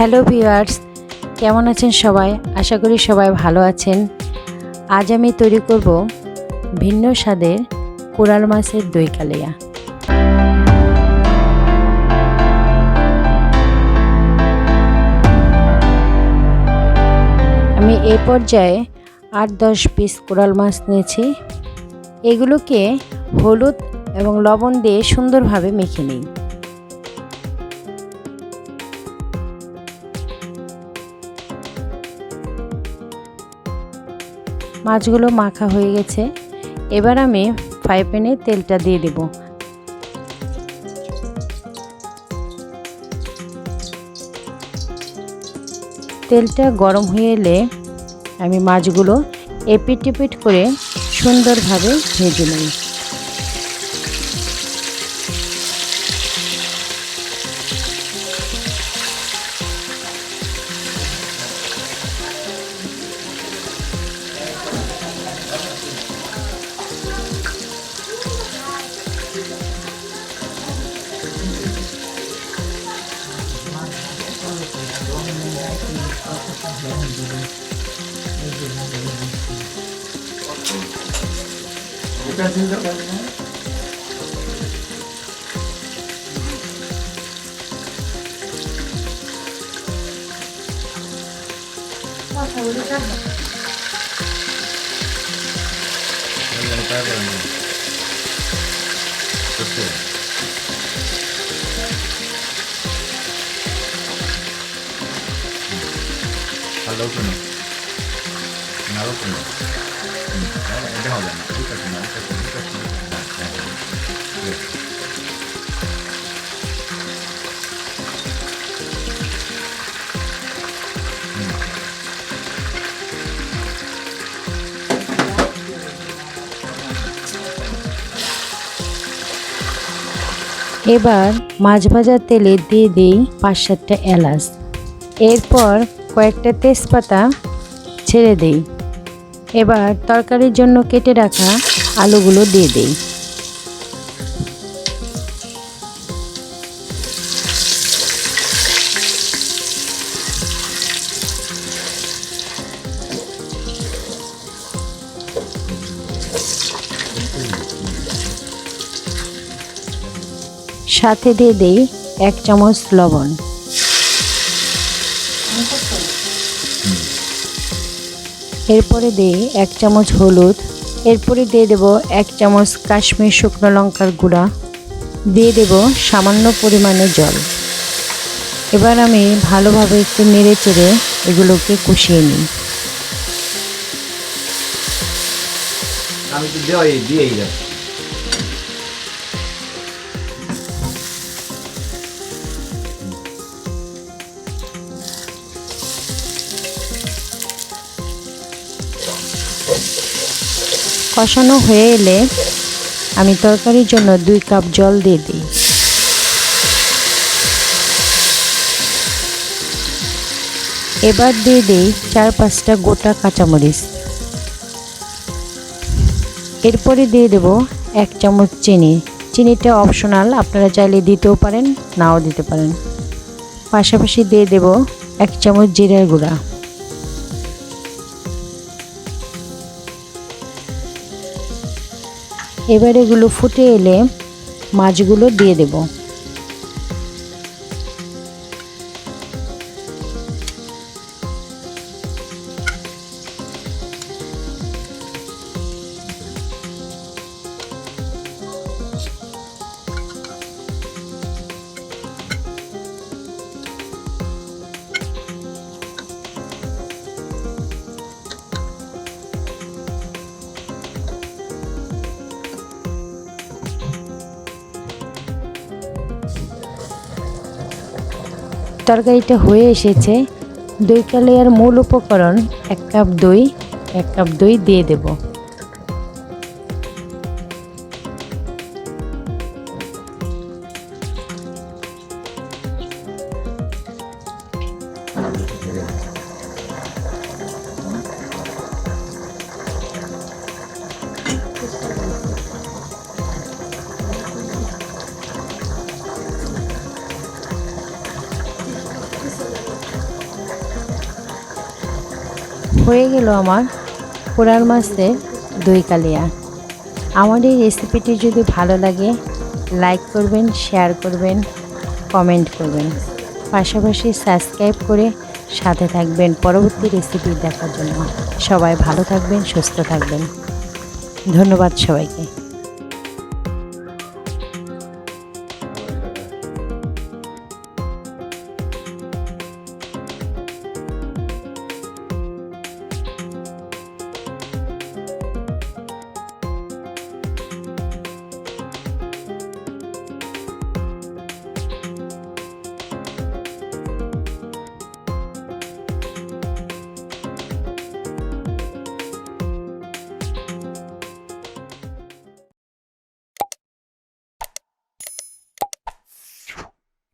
Hello viewers, কেমন আছেন সবাই? আশা করি সবাই ভালো আছেন। আজ আমি তৈরি করব ভিন্ন স্বাদের কোরাল মাছের দই কালিয়া। আমি এই পর্যায়ে 8-10 পিস কোরাল মাছ নিয়েছি। এগুলোকে হলুদ এবং লবণ দিয়ে সুন্দরভাবে মেখে নিই। মাছগুলো মাখা হয়ে গেছে। এবার আমি ফ্রাই প্যানে তেলটা দিয়ে দেব। তেলটা গরম হয়ে এলে আমি মাছগুলো এপিট টিপিট করে সুন্দরভাবে ভেজে নিই। ভালো কোনো নাও কোনো এটা হবে না, ঠিক আছে না, ঠিক আছে। এবার মাছ ভাজার তেলে দিয়ে দিই 5-7টা এলাচ। এরপর কয়েকটা তেজপাতা ছেড়ে দেই। এবার তরকারির জন্য কেটে রাখা আলুগুলো দিয়ে দেই। সাথে দিয়ে দেই 1 চামচ লবণ। এরপরে দিই 1 চামচ হলুদ। এরপরে দিয়ে দেব 1 চামচ কাশ্মীর শুকনো লঙ্কার গুঁড়া। দিয়ে দেব সামান্য পরিমাণে জল। এবার আমি ভালোভাবে একটু নেড়ে চেড়ে এগুলোকে কষিয়ে নিই। আমি তো দিয়েই যাচ্ছি। কষানো হয়ে এলে আমি তরকারির জন্য 2 কাপ জল দিয়ে দিই। এবার দিয়ে দিই 4-5টা গোটা কাঁচামরিচ। এরপরে দিয়ে দেব 1 চামচ চিনি। চিনিটা অপশনাল, আপনারা চাইলে দিতেও পারেন, নাও দিতে পারেন। পাশাপাশি দিয়ে দেব 1 চামচ জিরার গুঁড়া। এবার এগুলো ফুটে এলে মাছগুলো দিয়ে দেব। তরকারিটা হয়ে এসেছে। দই কালিয়ার মূল উপকরণ 1 কাপ দই, 1 কাপ দই দিয়ে দেব। হয়ে গেল আমার কোরাল মাছের দই কালিয়া। আমার এই রেসিপিটি যদি ভালো লাগে লাইক করবেন, শেয়ার করবেন, কমেন্ট করবেন, পাশাপাশি সাবস্ক্রাইব করে সাথে থাকবেন পরবর্তী রেসিপি দেখার জন্য। সবাই ভালো থাকবেন, সুস্থ থাকবেন। ধন্যবাদ সবাইকে।